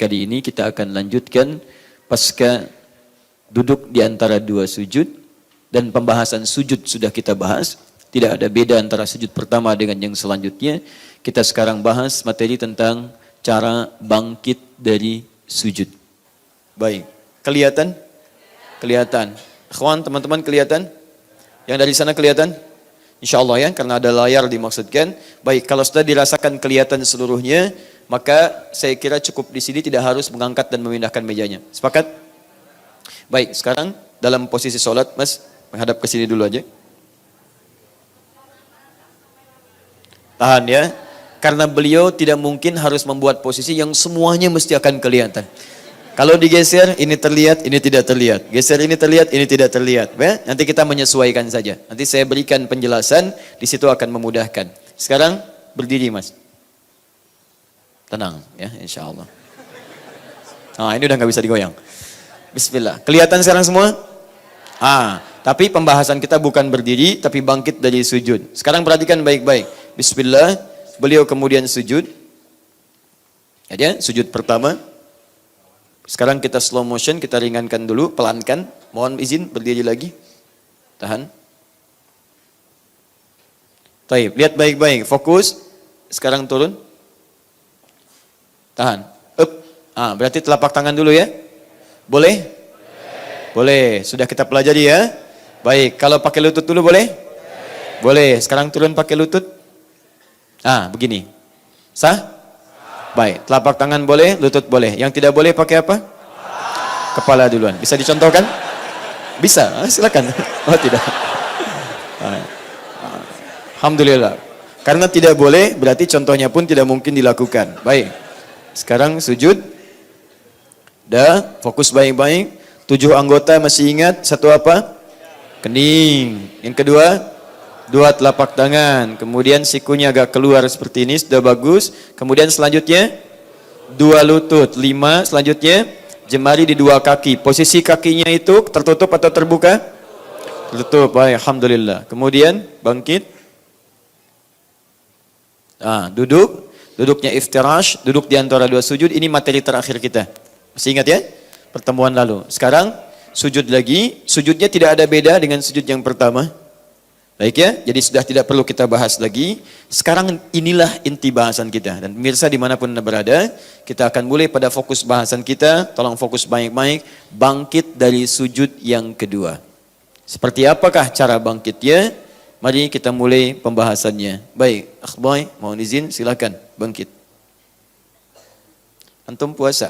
kali ini kita akan lanjutkan pasca duduk di antara dua sujud, dan pembahasan sujud sudah kita bahas. Tidak ada beda antara sujud pertama dengan yang selanjutnya. Kita sekarang bahas materi tentang cara bangkit dari sujud. Baik, kelihatan? Kelihatan. Ikhwan, teman-teman kelihatan? Yang dari sana kelihatan? Insya Allah ya, karena ada layar dimaksudkan. Baik, kalau sudah dirasakan kelihatan seluruhnya, maka saya kira cukup di sini, tidak harus mengangkat dan memindahkan mejanya. Sepakat? Baik, sekarang dalam posisi sholat, Mas, menghadap ke sini dulu aja. Tahan ya, karena beliau tidak mungkin harus membuat posisi yang semuanya mesti akan kelihatan. Kalau digeser, ini terlihat, ini tidak terlihat. Geser ini terlihat, ini tidak terlihat. Ya? Nanti kita menyesuaikan saja. Nanti saya berikan penjelasan, di situ akan memudahkan. Sekarang berdiri, Mas. Tenang ya, insya Allah. Nah, ini udah nggak bisa digoyang. Bismillah. Kelihatan sekarang semua? Tapi pembahasan kita bukan berdiri, tapi bangkit dari sujud. Sekarang perhatikan baik-baik. Bismillah. Beliau kemudian sujud. Ya, sujud pertama. Sekarang kita slow motion, kita ringankan dulu, pelankan. Mohon izin berdiri lagi. Tahan. Baik, lihat baik-baik. Fokus. Sekarang turun. Tahan. Up. Berarti telapak tangan dulu ya. Boleh? Boleh. Sudah kita pelajari ya. Baik, kalau pakai lutut dulu boleh? Boleh. Sekarang turun pakai lutut. Begini. Sah? Baik, telapak tangan boleh, lutut boleh. Yang tidak boleh pakai apa? Kepala duluan. Bisa dicontohkan? Bisa, silakan. Oh tidak. Alhamdulillah. Karena tidak boleh, berarti contohnya pun tidak mungkin dilakukan. Baik. Sekarang sujud. Dah, fokus baik-baik. 7 anggota masih ingat? Satu apa? Kening. Yang kedua, 2 telapak tangan. Kemudian sikunya agak keluar seperti ini, sudah bagus. Kemudian selanjutnya 2 lutut. 5 selanjutnya jemari di 2 kaki. Posisi kakinya itu tertutup atau terbuka? Tertutup. Baik, alhamdulillah. Kemudian bangkit. Duduk. Duduknya iftirash, duduk di antara 2 sujud. Ini materi terakhir kita. Masih ingat ya? Pertemuan lalu. Sekarang sujud lagi. Sujudnya tidak ada beda dengan sujud yang pertama. Baik ya, jadi sudah tidak perlu kita bahas lagi. Sekarang inilah inti bahasan kita. Dan pemirsa dimanapun Anda berada, kita akan mulai pada fokus bahasan kita. Tolong fokus baik-baik. Bangkit dari sujud yang kedua. Seperti apakah cara bangkitnya? Mari kita mulai pembahasannya. Baik, akhboy, mohon izin, silakan bangkit. Antum puasa?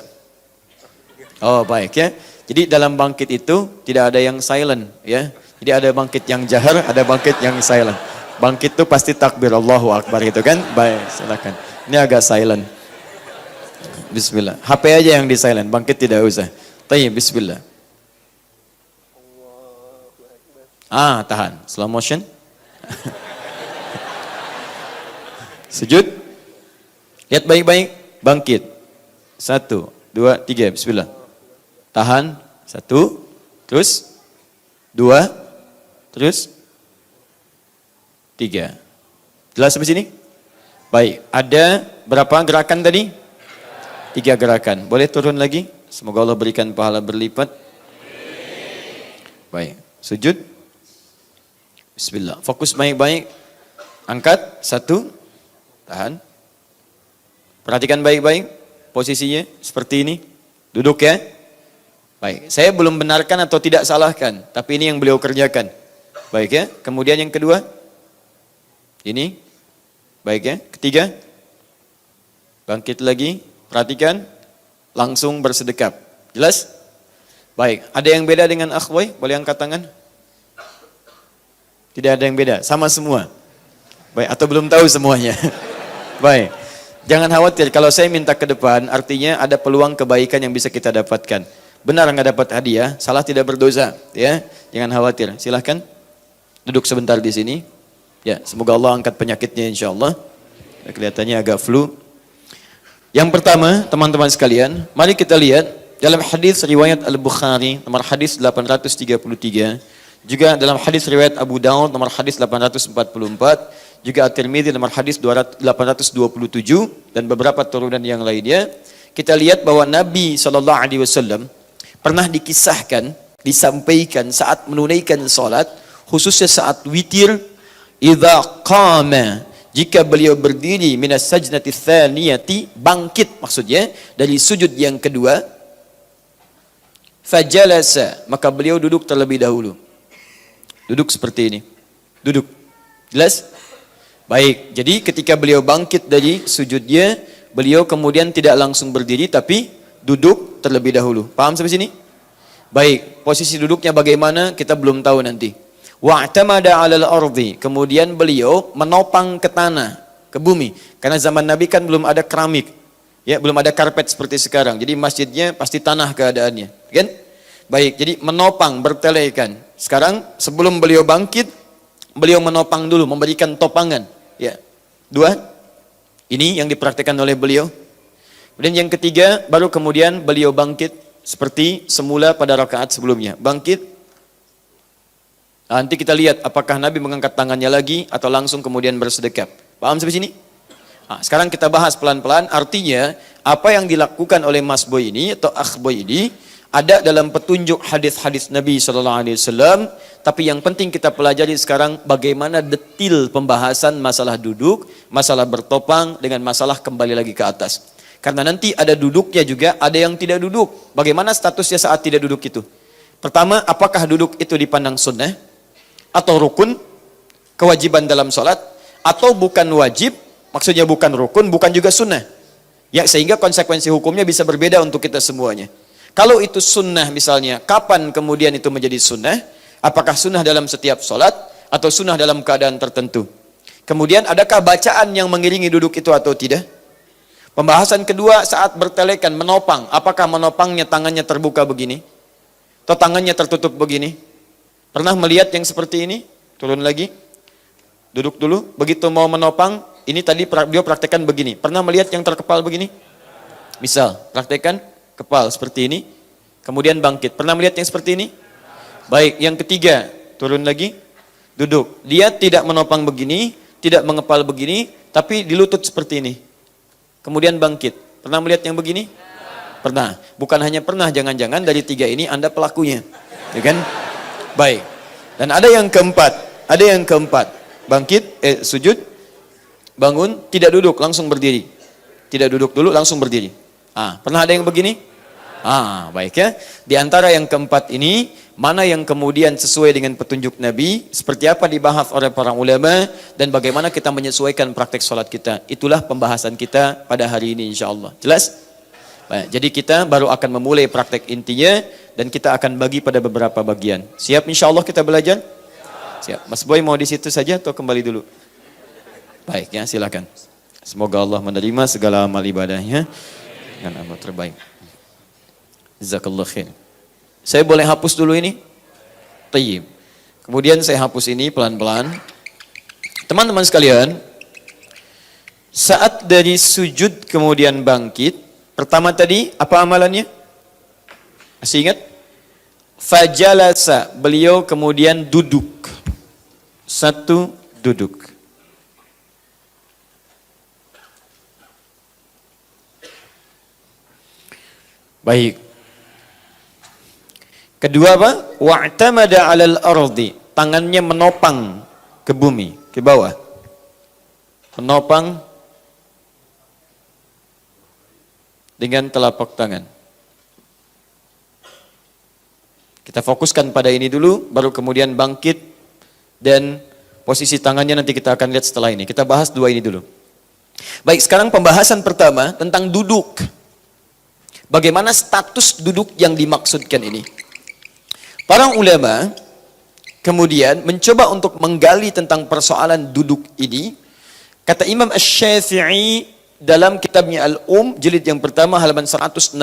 Oh baik ya. Jadi dalam bangkit itu tidak ada yang silent ya. Jadi ada bangkit yang jahar, ada bangkit yang silent. Bangkit itu pasti takbir Allahu Akbar gitu kan. Baik, silakan. Ini agak silent. Bismillah. HP aja yang di silent, bangkit tidak usah. Tayyib, bismillah. Tahan. Slow motion. Sujud. Lihat baik-baik. Bangkit. 1, 2, 3. Bismillah. Tahan. 1. Terus. 2. Terus. 3. Jelas sampai sini? Baik. Ada berapa gerakan tadi? 3 gerakan. Boleh turun lagi? Semoga Allah berikan pahala berlipat. Baik. Sujud. Bismillah. Fokus baik-baik. Angkat. 1. Tahan. Perhatikan baik-baik. Posisinya seperti ini. Duduk ya. Baik. Saya belum benarkan atau tidak salahkan. Tapi ini yang beliau kerjakan. Baik ya. Kemudian yang kedua. Ini. Baik ya. Ketiga. Bangkit lagi. Perhatikan. Langsung bersedekap. Jelas? Baik. Ada yang beda dengan akhway? Boleh angkat tangan? Tidak ada yang beda. Sama semua. Baik. Atau belum tahu semuanya? Baik. Jangan khawatir. Kalau saya minta ke depan, artinya ada peluang kebaikan yang bisa kita dapatkan. Benar nggak dapat hadiah, salah tidak berdosa. Ya, jangan khawatir. Silahkan duduk sebentar di sini. Ya, semoga Allah angkat penyakitnya insya Allah. Kelihatannya agak flu. Yang pertama, teman-teman sekalian, mari kita lihat dalam hadis riwayat Al-Bukhari nomor hadis 833, juga dalam hadis riwayat Abu Daud nomor hadis 844, juga At-Tirmidzi nomor hadis 827 dan beberapa turunan yang lainnya. kita lihat bahwa Nabi SAW pernah dikisahkan, disampaikan saat menunaikan salat, khususnya saat witir, idza qama, jika beliau berdiri minas sajdati tsaniyati, bangkit maksudnya dari sujud yang kedua, fajalasa, maka beliau duduk terlebih dahulu. Duduk seperti ini. Duduk. Jelas? Baik, jadi ketika beliau bangkit dari sujudnya, beliau kemudian tidak langsung berdiri tapi duduk terlebih dahulu. Paham sampai sini? Baik, posisi duduknya bagaimana kita belum tahu nanti. Wa'tamada 'alal ardi, kemudian beliau menopang ke tanah, ke bumi. Karena zaman Nabi kan belum ada keramik. Ya, belum ada karpet seperti sekarang. Jadi masjidnya pasti tanah keadaannya, kan? Baik, jadi menopang, bertelekan. Sekarang sebelum beliau bangkit, beliau menopang dulu, memberikan topangan. Ya. Dua, ini yang dipraktikkan oleh beliau. Kemudian yang ketiga, baru kemudian beliau bangkit seperti semula pada rakaat sebelumnya. Bangkit. Nanti kita lihat apakah Nabi mengangkat tangannya lagi atau langsung kemudian bersedekap. Paham sampai sini? Nah, sekarang kita bahas pelan-pelan. Artinya apa yang dilakukan oleh Mas Boy ini atau Akh Boy ini ada dalam petunjuk hadis-hadis Nabi SAW. Tapi yang penting kita pelajari sekarang bagaimana detil pembahasan masalah duduk, masalah bertopang dengan masalah kembali lagi ke atas. Karena nanti ada duduknya juga, ada yang tidak duduk. Bagaimana statusnya saat tidak duduk itu? Pertama, apakah duduk itu dipandang sunnah atau rukun, kewajiban dalam sholat, atau bukan wajib, maksudnya bukan rukun, bukan juga sunnah. Ya, sehingga konsekuensi hukumnya bisa berbeda untuk kita semuanya. Kalau itu sunnah misalnya, kapan kemudian itu menjadi sunnah? Apakah sunnah dalam setiap sholat atau sunnah dalam keadaan tertentu? Kemudian adakah bacaan yang mengiringi duduk itu atau tidak? Pembahasan kedua saat bertelekan, menopang. Apakah menopangnya tangannya terbuka begini? Atau tangannya tertutup begini? Pernah melihat yang seperti ini? Turun lagi. Duduk dulu. Begitu mau menopang, ini tadi dia praktekkan begini. Pernah melihat yang terkepal begini? Misal, praktekkan kepal seperti ini. Kemudian bangkit. Pernah melihat yang seperti ini? Baik, yang ketiga. Turun lagi. Duduk. Dia tidak menopang begini, tidak mengepal begini, tapi di lutut seperti ini. Kemudian bangkit. Pernah melihat yang begini? Pernah. Bukan hanya pernah, jangan-jangan dari tiga ini Anda pelakunya. Ya kan? Baik. Dan ada yang keempat. Ada yang keempat. Bangkit, sujud, bangun, tidak duduk, langsung berdiri. Tidak duduk dulu, langsung berdiri. Pernah ada yang begini? Baik ya. Di antara yang keempat ini, mana yang kemudian sesuai dengan petunjuk Nabi, seperti apa dibahas oleh para ulama, dan bagaimana kita menyesuaikan praktek sholat kita. Itulah pembahasan kita pada hari ini insyaAllah. Jelas? Baik, jadi kita baru akan memulai praktek intinya, dan kita akan bagi pada beberapa bagian. Siap insyaAllah kita belajar? Siap. Mas Boy mau di situ saja atau kembali dulu? Baik ya, silakan. Semoga Allah menerima segala amal ibadahnya dengan amal terbaik. Jazakallah khair. Saya boleh hapus dulu ini? Tayyib. Kemudian saya hapus ini pelan-pelan. Teman-teman sekalian, saat dari sujud kemudian bangkit, pertama tadi apa amalannya? Masih ingat? Fajalasa, beliau kemudian duduk. Satu, duduk. Baik. Kedua apa? Wa'tamada 'alal ardi. Tangannya menopang ke bumi, ke bawah. Menopang dengan telapak tangan. Kita fokuskan pada ini dulu, baru kemudian bangkit, dan posisi tangannya nanti kita akan lihat setelah ini. Kita bahas dua ini dulu. Baik, sekarang pembahasan pertama tentang duduk. Bagaimana status duduk yang dimaksudkan ini? Para ulama kemudian mencoba untuk menggali tentang persoalan duduk ini. Kata Imam Asy-Syafi'i dalam kitabnya jilid yang pertama halaman 116,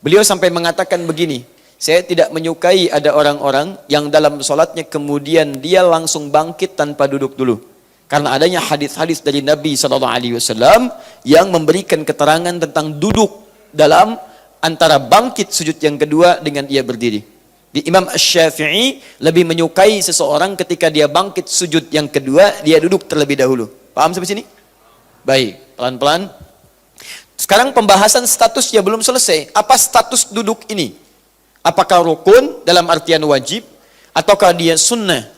beliau sampai mengatakan begini, saya tidak menyukai ada orang-orang yang dalam sholatnya kemudian dia langsung bangkit tanpa duduk dulu. Karena adanya hadis-hadis dari Nabi SAW yang memberikan keterangan tentang duduk dalam antara bangkit sujud yang kedua dengan ia berdiri. Di Imam Asy-Syafi'i lebih menyukai seseorang ketika dia bangkit sujud yang kedua, dia duduk terlebih dahulu. Paham sampai sini? Baik, pelan-pelan. Sekarang pembahasan statusnya belum selesai. Apa status duduk ini? Apakah rukun dalam artian wajib ataukah dia sunnah?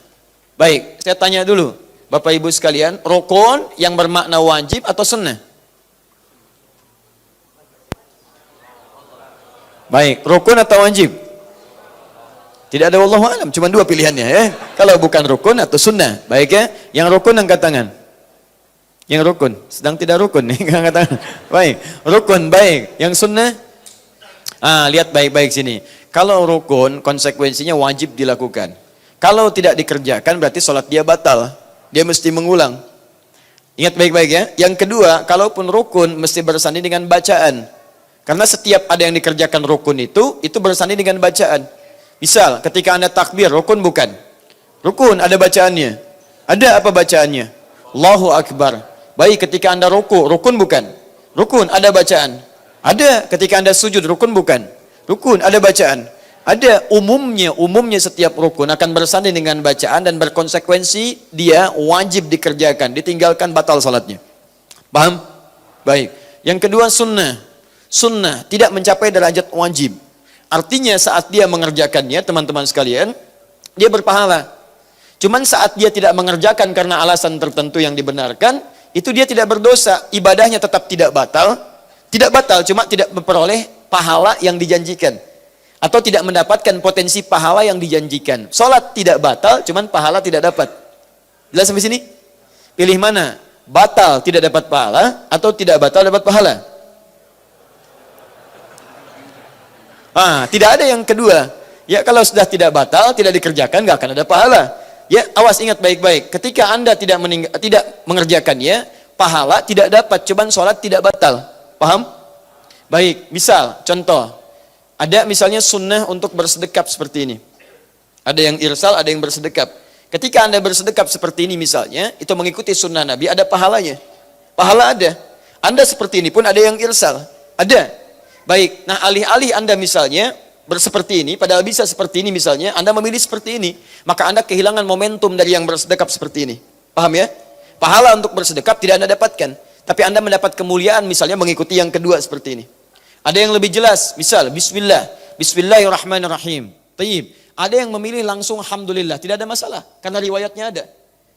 Baik, saya tanya dulu, Bapak Ibu sekalian, rukun yang bermakna wajib atau sunnah? Baik, rukun atau wajib? Tidak ada wallahu alam, cuma dua pilihannya ya. Kalau bukan rukun atau sunnah. Baik ya, yang rukun angkat tangan. Yang rukun, sedang tidak rukun nih, angkat tangan. Baik, rukun baik. Yang sunnah? Lihat baik-baik sini. Kalau rukun, konsekuensinya wajib dilakukan. Kalau tidak dikerjakan berarti sholat dia batal. Dia mesti mengulang. Ingat baik-baik ya. Yang kedua, kalaupun rukun mesti bersanding dengan bacaan. Karena setiap ada yang dikerjakan rukun itu bersanding dengan bacaan. Misal, ketika Anda takbir, rukun bukan? Rukun, ada bacaannya. Ada apa bacaannya? Allahu Akbar. Baik, ketika Anda rukun bukan? Rukun, ada bacaan. Ada, ketika Anda sujud, rukun bukan? Rukun, ada bacaan. Ada, umumnya setiap rukun akan bersanding dengan bacaan dan berkonsekuensi dia wajib dikerjakan, ditinggalkan batal salatnya. Paham? Baik. Yang kedua sunnah. Sunnah tidak mencapai derajat wajib. Artinya saat dia mengerjakannya, teman-teman sekalian, dia berpahala. Cuman saat dia tidak mengerjakan karena alasan tertentu yang dibenarkan, itu dia tidak berdosa, ibadahnya tetap tidak batal, cuma tidak memperoleh pahala yang dijanjikan. Atau tidak mendapatkan potensi pahala yang dijanjikan. Salat tidak batal, cuman pahala tidak dapat. Jelas sampai sini? Pilih mana? Batal tidak dapat pahala, atau tidak batal dapat pahala? Tidak ada yang kedua. Ya kalau sudah tidak batal, tidak dikerjakan, nggak akan ada pahala. Ya, awas ingat baik-baik. Ketika Anda tidak mengerjakannya, pahala tidak dapat, cuman sholat tidak batal. Paham? Baik, misal, contoh. Ada misalnya sunnah untuk bersedekap seperti ini. Ada yang irsal, ada yang bersedekap. Ketika Anda bersedekap seperti ini misalnya, itu mengikuti sunnah Nabi, ada pahalanya. Pahala ada. Anda seperti ini pun ada yang irsal. Ada. Baik, nah alih-alih Anda misalnya berseperti ini, padahal bisa seperti ini misalnya, Anda memilih seperti ini, maka Anda kehilangan momentum dari yang bersedekap seperti ini. Paham ya? Pahala untuk bersedekap tidak Anda dapatkan, tapi Anda mendapat kemuliaan misalnya mengikuti yang kedua seperti ini. Ada yang lebih jelas, misal Bismillahirrahmanirrahim. Tayyib. Ada yang memilih langsung Alhamdulillah, tidak ada masalah, karena riwayatnya ada.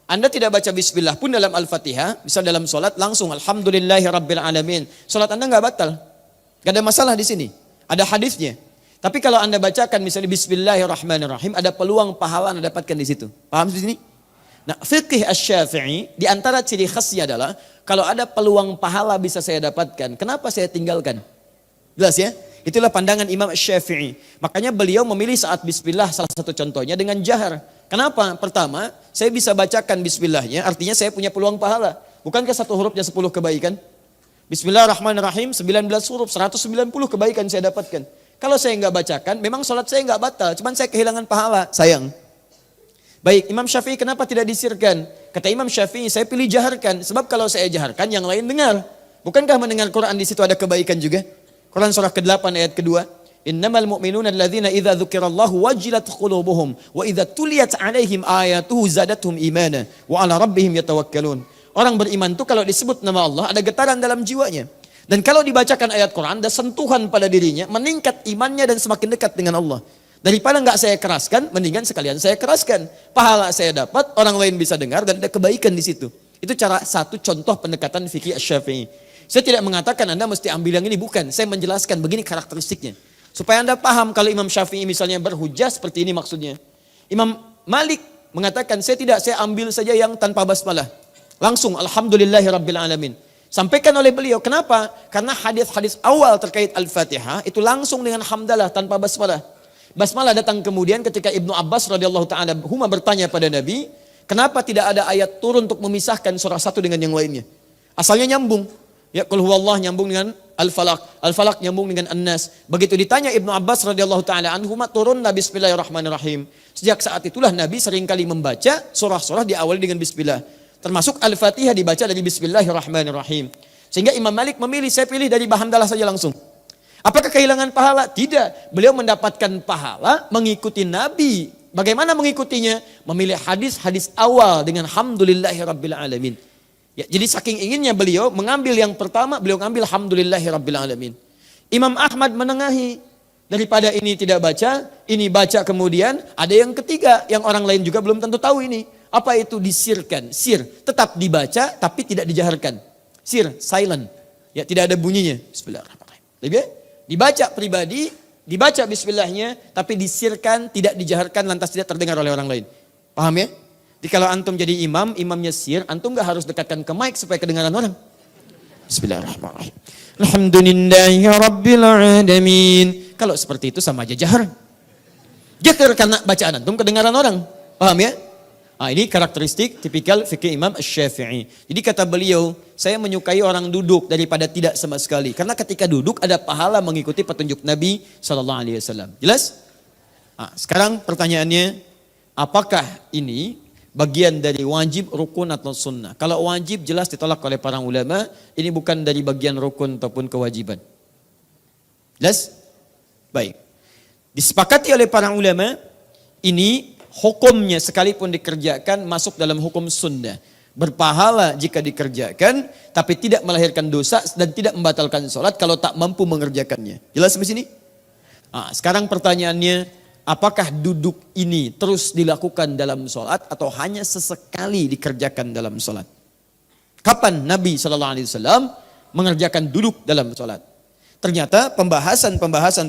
Anda tidak baca Bismillah pun dalam Al-Fatihah, misal dalam sholat langsung Alhamdulillahirrabbilalamin. Sholat Anda nggak batal, nggak ada masalah di sini. Ada hadisnya. Tapi kalau Anda bacakan misalnya Bismillahirrahmanirrahim, ada peluang pahala Anda dapatkan di situ. Paham di sini? Nah, fiqh Asy-Syafi'i di antara ciri khasnya adalah kalau ada peluang pahala bisa saya dapatkan, kenapa saya tinggalkan? Jelas ya? Itulah pandangan Imam Asy-Syafi'i. Makanya beliau memilih saat bismillah salah satu contohnya dengan jahar. Kenapa? Pertama, saya bisa bacakan bismillahnya, artinya saya punya peluang pahala. Bukankah satu hurufnya 10 kebaikan? Bismillahirrahmanirrahim 19 huruf, 190 kebaikan saya dapatkan. Kalau saya nggak bacakan, memang sholat saya nggak batal, cuman saya kehilangan pahala, sayang. Baik, Imam Syafi'i kenapa tidak disirkan? Kata Imam Syafi'i, saya pilih jaharkan, sebab kalau saya jaharkan, yang lain dengar. Bukankah mendengar Quran di situ ada kebaikan juga? Quran surah ke-8 ayat kedua. Innamal mu'minuna alladzina idza dzukirallahu wajilat qulubuhum wa idza tuliyat 'alaihim ayatuhu zadatuhum imana wa 'ala rabbihim yatawakkalun. Orang beriman itu kalau disebut nama Allah ada getaran dalam jiwanya. Dan kalau dibacakan ayat Quran, ada sentuhan pada dirinya, meningkat imannya dan semakin dekat dengan Allah. Daripada nggak saya keraskan, mendingan sekalian saya keraskan. Pahala saya dapat, orang lain bisa dengar dan ada kebaikan di situ. Itu cara satu contoh pendekatan fikih Asy-Syafi'i. Saya tidak mengatakan Anda mesti ambil yang ini, bukan. Saya menjelaskan begini karakteristiknya. Supaya Anda paham kalau Imam Syafi'i misalnya berhujjah seperti ini maksudnya. Imam Malik mengatakan saya ambil saja yang tanpa basmalah. Langsung Alhamdulillahirrabbilalamin. Sampaikan oleh beliau. Kenapa? Karena hadis-hadis awal terkait Al-Fatihah itu langsung dengan hamdalah tanpa basmalah. Basmalah datang kemudian ketika Ibnu Abbas radhiyallahu taala huma bertanya pada Nabi, kenapa tidak ada ayat turun untuk memisahkan surah satu dengan yang lainnya? Asalnya nyambung. Ya, qul huwallah nyambung dengan Al-Falaq, Al-Falaq nyambung dengan An-Nas. Begitu ditanya Ibnu Abbas radhiyallahu taala anhuma, turunlah Bismillahirrahmanirrahim. Sejak saat itulah Nabi seringkali membaca surah-surah diawali dengan bismillah. Termasuk Al-Fatihah dibaca dari Bismillahirrahmanirrahim. Sehingga Imam Malik memilih, saya pilih dari hamdalah saja langsung. Apakah kehilangan pahala? Tidak. Beliau mendapatkan pahala mengikuti Nabi. Bagaimana mengikutinya? Memilih hadis-hadis awal dengan Alhamdulillahirrabbilalamin. Ya, jadi saking inginnya beliau mengambil yang pertama, beliau ngambil alhamdulillahirabbil alamin. Imam Ahmad menengahi. Daripada ini tidak baca, ini baca kemudian. Ada yang ketiga, yang orang lain juga belum tentu tahu ini. Apa itu disirkan? Sir, tetap dibaca tapi tidak dijaharkan. Sir, silent. Ya, tidak ada bunyinya. Bismillahirrahmanirrahim. Lebih dibaca pribadi, dibaca bismillahnya, tapi disirkan, tidak dijaharkan, lantas tidak terdengar oleh orang lain. Paham ya? Jadi kalau antum jadi imam, imamnya sir, antum gak harus dekatkan ke mic supaya kedengaran orang. Bismillahirrahmanirrahim. Alhamdulillahi rabbil alamin. Kalau seperti itu sama aja jahar. Jahar karena bacaan antum kedengaran orang. Paham ya? Nah, ini karakteristik tipikal fikih Imam Asy-Syafi'i. Jadi kata beliau, saya menyukai orang duduk daripada tidak sama sekali. Karena ketika duduk ada pahala mengikuti petunjuk Nabi SAW. Jelas? Nah, sekarang pertanyaannya, apakah ini bagian dari wajib, rukun atau sunnah? Kalau wajib jelas ditolak oleh para ulama, ini bukan dari bagian rukun ataupun kewajiban. Jelas? Baik. Disepakati oleh para ulama, ini hukumnya sekalipun dikerjakan masuk dalam hukum sunnah. Berpahala jika dikerjakan, tapi tidak melahirkan dosa dan tidak membatalkan sholat kalau tak mampu mengerjakannya. Jelas sampai sini? Nah, sekarang pertanyaannya, apakah duduk ini terus dilakukan dalam sholat atau hanya sesekali dikerjakan dalam sholat? Kapan Nabi SAW mengerjakan duduk dalam sholat? Ternyata pembahasan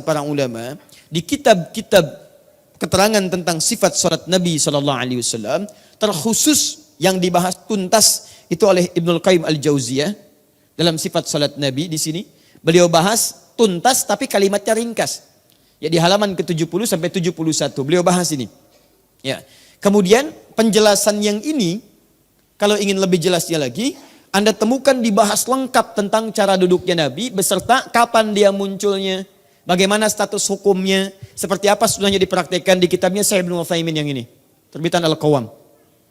para ulama di kitab-kitab keterangan tentang sifat sholat Nabi SAW terkhusus yang dibahas tuntas itu oleh Ibnul Qayyim Al-Jauziyah dalam sifat sholat Nabi di sini. Beliau bahas tuntas tapi kalimatnya ringkas. Ya, di halaman ke-70 sampai 71 beliau bahas ini. Ya. Kemudian penjelasan yang ini kalau ingin lebih jelasnya lagi, Anda temukan dibahas lengkap tentang cara duduknya Nabi beserta kapan dia munculnya, bagaimana status hukumnya, seperti apa sebenarnya dipraktikkan di kitabnya Syekh Ibnu Utsaimin yang ini, terbitan Al-Qawam.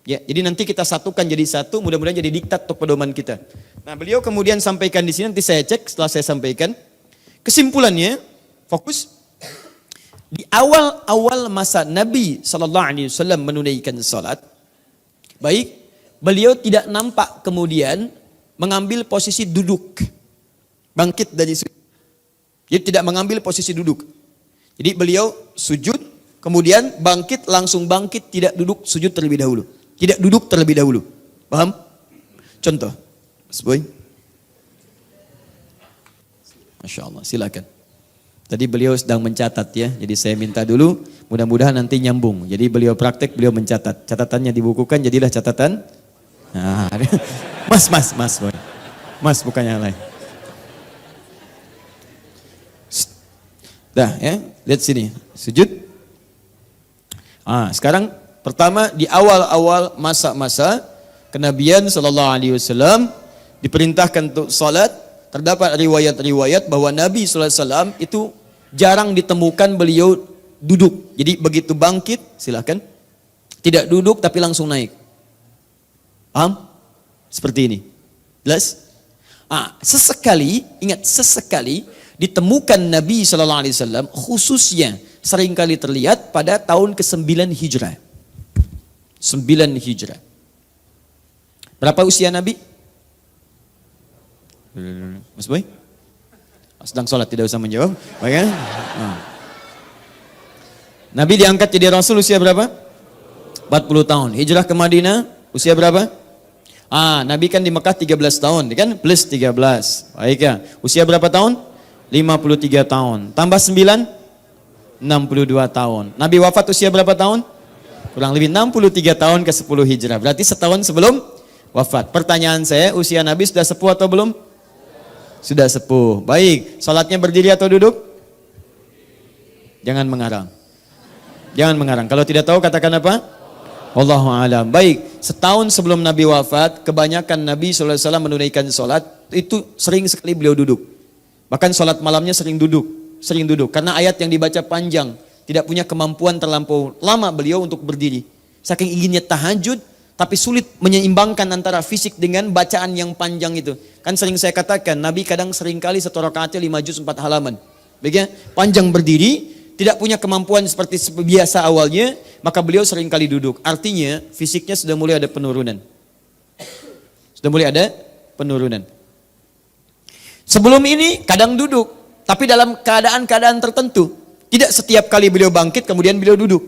Ya, jadi nanti kita satukan jadi satu, mudah-mudahan jadi diktat untuk pedoman kita. Nah, beliau kemudian sampaikan di sini, nanti saya cek setelah saya sampaikan. Kesimpulannya, fokus. Di awal-awal masa Nabi SAW menunaikan salat, baik, beliau tidak nampak kemudian mengambil posisi duduk, bangkit dari sujud. Jadi tidak mengambil posisi duduk. Jadi beliau sujud, kemudian bangkit, langsung bangkit, tidak duduk, sujud terlebih dahulu. Tidak duduk terlebih dahulu. Paham? Contoh. Mas Boy. Masya Allah, silakan. Tadi beliau sedang mencatat ya, jadi saya minta dulu, mudah-mudahan nanti nyambung. Jadi beliau praktek, beliau mencatat. Catatannya dibukukan, jadilah catatan. Nah, Mas Boy. Mas bukan yang lain. Dah ya, lihat sini, sujud. Sekarang pertama di awal-awal masa-masa kenabian sallallahu alaihi wasallam diperintahkan untuk salat, terdapat riwayat-riwayat bahwa Nabi sallallahu alaihi wasallam itu jarang ditemukan beliau duduk. Jadi begitu bangkit, silakan. Tidak duduk tapi langsung naik. Paham? Seperti ini. Jelas? Sesekali, ingat sesekali ditemukan Nabi SAW khususnya seringkali terlihat pada tahun ke-9 Hijrah. 9 Hijrah. Berapa usia Nabi? Mas Boy? Sedang sholat, tidak usah menjawab. Baik, Nabi diangkat jadi Rasul usia berapa? 40 tahun. Hijrah ke Madinah usia berapa? Nabi kan di Mekah 13 tahun, kan? Plus 13. Baik ya. Usia berapa tahun? 53 tahun. Tambah 9? 62 tahun. Nabi wafat usia berapa tahun? Kurang lebih 63 tahun ke 10 Hijrah. Berarti setahun sebelum wafat. Pertanyaan saya, usia Nabi sudah sepuh atau belum? Sudah sepuh. Baik, salatnya berdiri atau duduk? Jangan mengarang. Jangan mengarang. Kalau tidak tahu katakan apa? Wallahu a'lam. Baik, setahun sebelum Nabi wafat, kebanyakan Nabi SAW menunaikan salat itu sering sekali beliau duduk. Bahkan salat malamnya sering duduk. Karena ayat yang dibaca panjang, tidak punya kemampuan terlampau lama beliau untuk berdiri. Saking inginnya tahajud, tapi sulit menyeimbangkan antara fisik dengan bacaan yang panjang itu. Kan sering saya katakan, Nabi kadang seringkali satu rakaatnya 5 juz 4 halaman. Baiknya, panjang berdiri, tidak punya kemampuan seperti biasa awalnya, maka beliau seringkali duduk. Artinya, fisiknya sudah mulai ada penurunan. Sudah mulai ada penurunan. Sebelum ini kadang duduk, tapi dalam keadaan-keadaan tertentu. Tidak setiap kali beliau bangkit kemudian beliau duduk.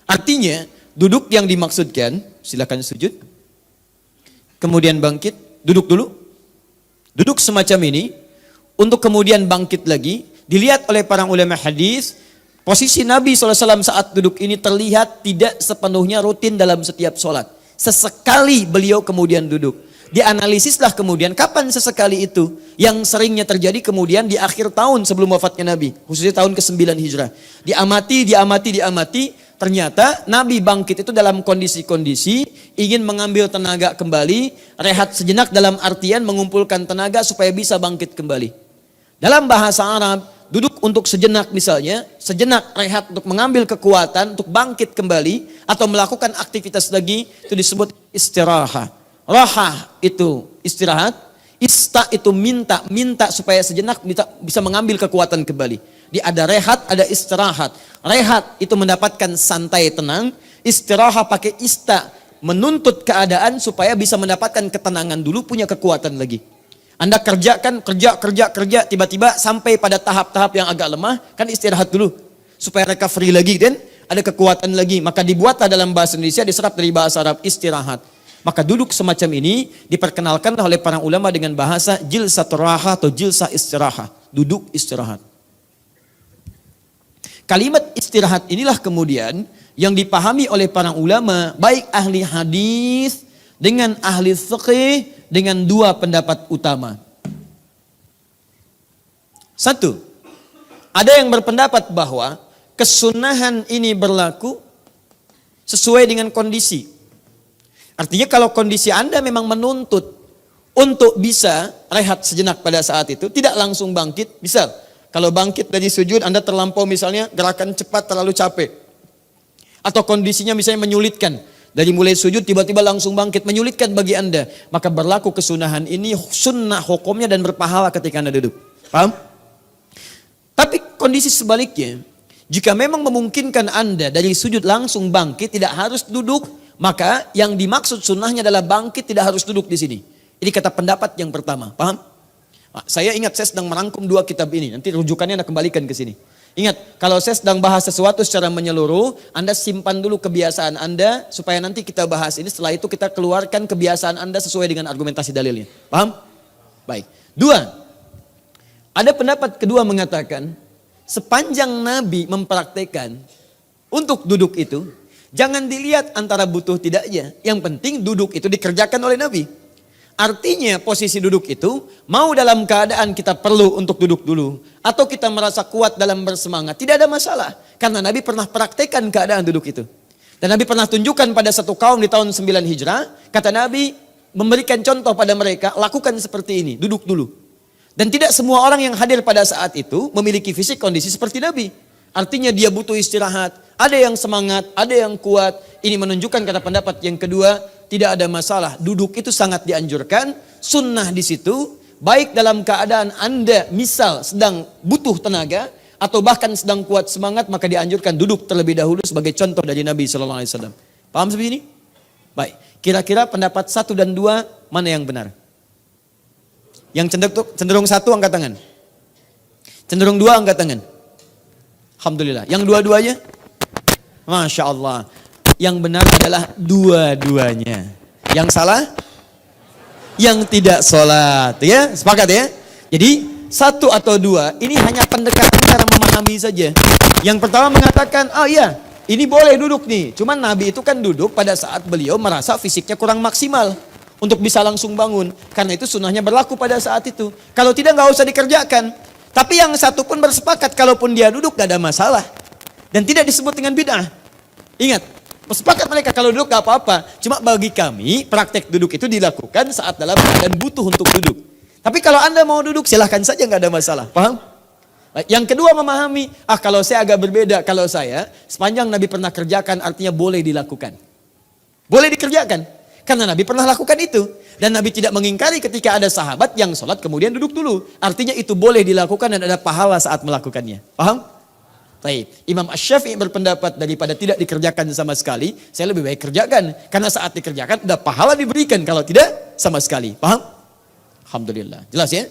Artinya duduk yang dimaksudkan, silakan sujud, kemudian bangkit, duduk dulu. Duduk semacam ini, untuk kemudian bangkit lagi, dilihat oleh para ulama hadis, posisi Nabi SAW saat duduk ini terlihat tidak sepenuhnya rutin dalam setiap sholat. Sesekali beliau kemudian duduk. Dianalisislah kemudian kapan sesekali itu yang seringnya terjadi kemudian di akhir tahun sebelum wafatnya Nabi. Khususnya tahun ke-9 Hijrah. Diamati. Ternyata Nabi bangkit itu dalam kondisi-kondisi ingin mengambil tenaga kembali. Rehat sejenak dalam artian mengumpulkan tenaga supaya bisa bangkit kembali. Dalam bahasa Arab, duduk untuk sejenak misalnya. Sejenak rehat untuk mengambil kekuatan untuk bangkit kembali. Atau melakukan aktivitas lagi. Itu disebut istirahat. Rahah itu istirahat, ista itu minta supaya sejenak bisa mengambil kekuatan kembali. Dia ada rehat, ada istirahat. Rehat itu mendapatkan santai tenang, istirahat pakai ista menuntut keadaan supaya bisa mendapatkan ketenangan dulu, punya kekuatan lagi. Anda kerjakan, kerja, tiba-tiba sampai pada tahap-tahap yang agak lemah, kan istirahat dulu supaya recovery lagi dan ada kekuatan lagi. Maka dibuatlah dalam bahasa Indonesia diserap dari bahasa Arab istirahat. Maka duduk semacam ini diperkenalkan oleh para ulama dengan bahasa jilsatur raha atau jilsah istirahat. Duduk istirahat. Kalimat istirahat inilah kemudian yang dipahami oleh para ulama, baik ahli hadis dengan ahli fiqih dengan dua pendapat utama. Satu, ada yang berpendapat bahwa kesunahan ini berlaku sesuai dengan kondisi. Artinya kalau kondisi Anda memang menuntut untuk bisa rehat sejenak pada saat itu, tidak langsung bangkit, bisa. Kalau bangkit dari sujud Anda terlampau misalnya gerakan cepat terlalu capek. Atau kondisinya misalnya menyulitkan. Dari mulai sujud tiba-tiba langsung bangkit, menyulitkan bagi Anda. Maka berlaku kesunahan ini sunnah hukumnya dan berpahala ketika Anda duduk. Paham? Tapi kondisi sebaliknya, jika memang memungkinkan Anda dari sujud langsung bangkit, tidak harus duduk, maka yang dimaksud sunnahnya adalah bangkit, tidak harus duduk di sini. Ini kata pendapat yang pertama, paham? Nah, saya ingat saya sedang merangkum dua kitab ini, nanti rujukannya Anda kembalikan ke sini. Ingat, kalau saya sedang bahas sesuatu secara menyeluruh, Anda simpan dulu kebiasaan Anda, supaya nanti kita bahas ini, setelah itu kita keluarkan kebiasaan Anda sesuai dengan argumentasi dalilnya. Paham? Baik. Dua, ada pendapat kedua mengatakan, sepanjang Nabi mempraktekkan untuk duduk itu, jangan dilihat antara butuh tidaknya. Yang penting duduk itu dikerjakan oleh Nabi. Artinya posisi duduk itu mau dalam keadaan kita perlu untuk duduk dulu. Atau kita merasa kuat dalam bersemangat. Tidak ada masalah. Karena Nabi pernah praktekkan keadaan duduk itu. Dan Nabi pernah tunjukkan pada satu kaum di tahun 9 Hijrah. Kata Nabi memberikan contoh pada mereka. Lakukan seperti ini. Duduk dulu. Dan tidak semua orang yang hadir pada saat itu memiliki fisik kondisi seperti Nabi. Artinya dia butuh istirahat. Ada yang semangat, ada yang kuat. Ini menunjukkan kata pendapat yang kedua, tidak ada masalah. Duduk itu sangat dianjurkan. Sunnah di situ, baik dalam keadaan Anda misal sedang butuh tenaga, atau bahkan sedang kuat semangat, maka dianjurkan duduk terlebih dahulu sebagai contoh dari Nabi SAW. Paham seperti ini? Baik. Kira-kira pendapat 1 dan 2, mana yang benar? Yang cenderung 1 angkat tangan. Cenderung 2 angkat tangan. Alhamdulillah. Yang dua-duanya? Masya Allah. Yang benar adalah dua-duanya. Yang salah? Yang tidak sholat. Ya, sepakat ya? Jadi 1 atau 2 ini hanya pendekatan cara memahami saja. Yang pertama mengatakan, oh iya, ini boleh duduk nih. Cuman Nabi itu kan duduk pada saat beliau merasa fisiknya kurang maksimal untuk bisa langsung bangun. Karena itu sunnahnya berlaku pada saat itu. Kalau tidak nggak usah dikerjakan. Tapi yang satu pun bersepakat, kalaupun dia duduk gak ada masalah. Dan tidak disebut dengan bid'ah. Ingat, bersepakat mereka kalau duduk gak apa-apa. Cuma bagi kami, praktek duduk itu dilakukan saat dalam keadaan butuh untuk duduk. Tapi kalau Anda mau duduk, silahkan saja gak ada masalah. Paham? Yang kedua memahami, kalau saya agak berbeda. Kalau saya, sepanjang Nabi pernah kerjakan, artinya boleh dilakukan. Boleh dikerjakan. Karena Nabi pernah lakukan itu. Dan Nabi tidak mengingkari ketika ada sahabat yang sholat kemudian duduk dulu. Artinya itu boleh dilakukan dan ada pahala saat melakukannya. Paham? Baik. Imam Asy-Syafi'i berpendapat daripada tidak dikerjakan sama sekali, saya lebih baik kerjakan. Karena saat dikerjakan ada pahala diberikan. Kalau tidak, sama sekali. Paham? Alhamdulillah. Jelas ya?